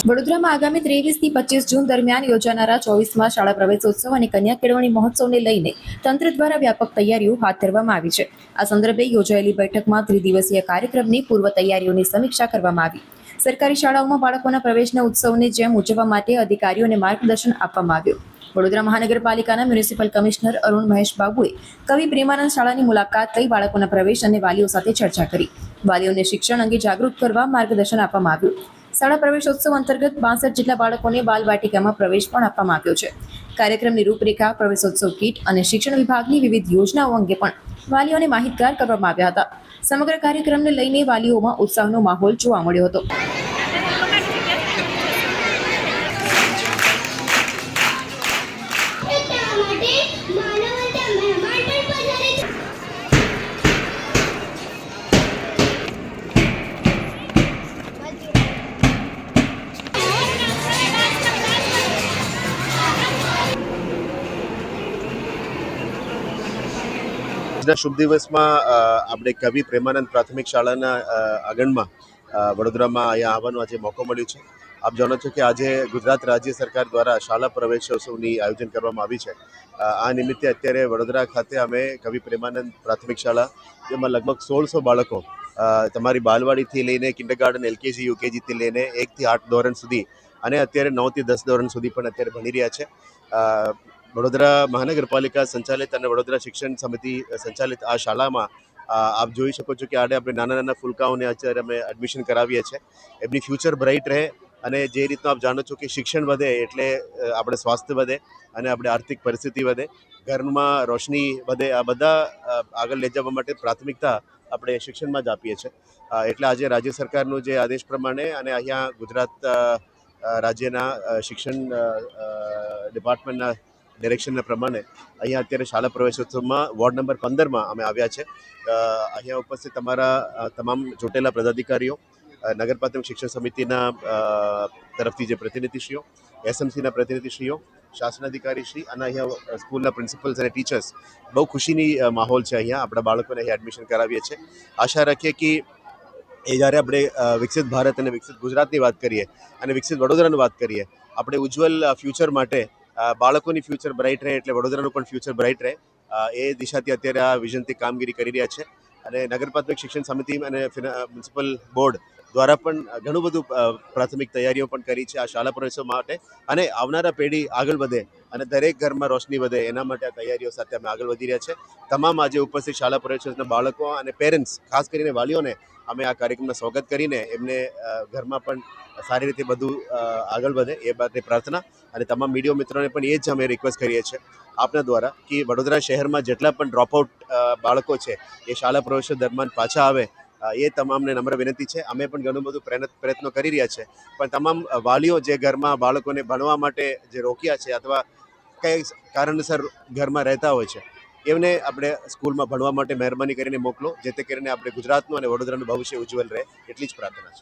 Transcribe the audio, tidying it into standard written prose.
વડોદરામાં આગામી 23 થી 25 જૂન દરમિયાન યોજાનારા 24મા શાળા પ્રવેશોત્સવ અને કન્યા કેળવણી મહોત્સવને લઈને તંત્ર દ્વારા વ્યાપક તૈયારીઓ હાથ ધરવામાં આવી છે। આ સંદર્ભે યોજાયેલી બેઠકમાં ત્રિદિવસીય કાર્યક્રમની પૂર્વ તૈયારીઓની સમીક્ષા કરવામાં આવી। સરકારી શાળાઓમાં બાળકોના પ્રવેશના ઉત્સવને જેમ ઉજવવા માટે અધિકારીઓને માર્ગદર્શન આપવામાં આવ્યું। વડોદરા મહાનગરપાલિકાના મ્યુનિસિપલ કમિશનર અરુણ મહેશ બાબુએ કવિ પ્રેમાનંદ શાળાની મુલાકાત લઈ બાળકોના પ્રવેશ અને વાલીઓ સાથે ચર્ચા કરી। વાલીઓને શિક્ષણ અંગે જાગૃત કરવા માર્ગદર્શન આપવામાં આવ્યું। શાળા પ્રવેશોત્સવ અંતર્ગત 62 જેટલા બાળકોને બાલવાટિકામાં પ્રવેશ પણ આપવામાં આવ્યો છે। કાર્યક્રમની રૂપરેખા, પ્રવેશોત્સવ કીટ અને શિક્ષણ વિભાગની વિવિધ યોજનાઓ અંગે પણ વાલીઓને માહિતગાર કરવામાં આવ્યા હતા। સમગ્ર કાર્યક્રમને લઈને વાલીઓમાં ઉત્સાહનો માહોલ જોવા મળ્યો હતો। શુભ દિવસમાં આપણે કવિ પ્રેમાનંદ પ્રાથમિક શાળાના આંગણમાં વડોદરામાં અહીંયા આવવાનો આજે મોકો મળ્યો છે। આપ જાણો છો કે આજે ગુજરાત રાજ્ય સરકાર દ્વારા શાળા પ્રવેશોત્સવની આયોજન કરવામાં આવી છે। આ નિમિત્તે અત્યારે વડોદરા ખાતે અમે કવિ પ્રેમાનંદ પ્રાથમિક શાળા જેમાં લગભગ 1600 બાળકો તમારી બાલવાડીથી લઈને કિન્ડરગાર્ટન, LKG, UKGથી લઈને 1 થી 8 ધોરણ સુધી અને અત્યારે 9 થી 10 ધોરણ સુધી પણ અત્યારે ભણી રહ્યા છે। વડોદરા મહાનગરપાલિકા સંચાલિત અને વડોદરા શિક્ષણ સમિતિ સંચાલિત આ શાળામાં આપ જોઈ શકો છો કે આપણે નાના ફૂલકાઓને અત્યારે અમે એડમિશન કરાવીએ છીએ। એમની ફ્યુચર બ્રાઇટ રહે અને જે રીતનું આપ જાણો છો કે શિક્ષણ વધે એટલે આપણે સ્વાસ્થ્ય વધે અને આપણે આર્થિક પરિસ્થિતિ વધે, ઘરમાં રોશની વધે। આ બધા આગળ લઈ જવા માટે પ્રાથમિકતા આપણે શિક્ષણમાં જ આપીએ છીએ। એટલે આજે રાજ્ય સરકારનું જે આદેશ પ્રમાણે અને અહીંયા ગુજરાત રાજ્યના શિક્ષણ ડિપાર્ટમેન્ટના ડિરેક્શનના પ્રમાણે અહીંયા અત્યારે શાળા પ્રવેશોત્સવમાં વોર્ડ નંબર 15માં અમે આવ્યા છે। અહીંયા ઉપસ્થિત તમારા તમામ ચૂંટેલા પદાધિકારીઓ, નગર પ્રાથમિક શિક્ષણ સમિતિના તરફથી જે પ્રતિનિધિશ્રીઓ, SMCના પ્રતિનિધિશ્રીઓ, શાસનાધિકારીશ્રી અને અહીંયા સ્કૂલના પ્રિન્સિપલ્સ અને ટીચર્સ, બહુ ખુશીની માહોલ છે। અહીંયા આપણા બાળકોને અહીંયા એડમિશન કરાવીએ છીએ। આશા રાખીએ કે જ્યારે આપણે વિકસિત ભારત અને વિકસિત ગુજરાતની વાત કરીએ અને વિકસિત વડોદરાની વાત કરીએ, આપણે ઉજ્જવલ ફ્યુચર માટે બાળકોની ફ્યુચર બ્રાઇટ રહે એટલે વડોદરાનું પણ ફ્યુચર બ્રાઇટ રહે, એ દિશાથી અત્યારે આ વિઝનથી કામગીરી કરી રહ્યા છે। અને નગર પ્રાથમિક શિક્ષણ સમિતિ અને મ્યુનિસિપલ બોર્ડ દ્વારા પણ ઘણું બધું પ્રાથમિક તૈયારીઓ પણ કરી છે આ શાળા પ્રવેશો માટે અને આવનારા પેઢી આગળ વધે અને દરેક ઘરમાં રોશની વધે એના માટે આ તૈયારીઓ સાથે અમે આગળ વધી રહ્યા છે। તમામ આજે ઉપસ્થિત શાળા પ્રવેશોના બાળકો અને પેરેન્ટ્સ, ખાસ કરીને વાલીઓને અમે આ કાર્યક્રમમાં સ્વાગત કરીને એમને ઘરમાં પણ સારી રીતે બધું આગળ વધે એ માટે પ્રાર્થના અને તમામ મીડિયા મિત્રોને પણ એ જ અમે રિક્વેસ્ટ કરીએ છીએ આપના દ્વારા કે વડોદરા શહેરમાં જેટલા પણ ડ્રોપઆઉટ બાળકો છે એ શાળા પ્રવેશો દરમિયાન પાછા આવે એ તમામને નમ્ર વિનંતી છે। અમે પણ ઘણું બધું પ્રયત્નો કરી રહ્યા છે, પણ તમામ વાલીઓ જે ઘરમાં બાળકોને ભણવા માટે જે રોક્યા છે અથવા કંઈ કારણસર ઘરમાં રહેતા હોય છે એમને આપણે સ્કૂલમાં ભણવા માટે મહેરબાની કરીને મોકલો, જેથી કરીને આપણે ગુજરાતનું અને વડોદરાનું ભવિષ્ય ઉજ્જવલ રહે, એટલી જ પ્રાર્થના છે।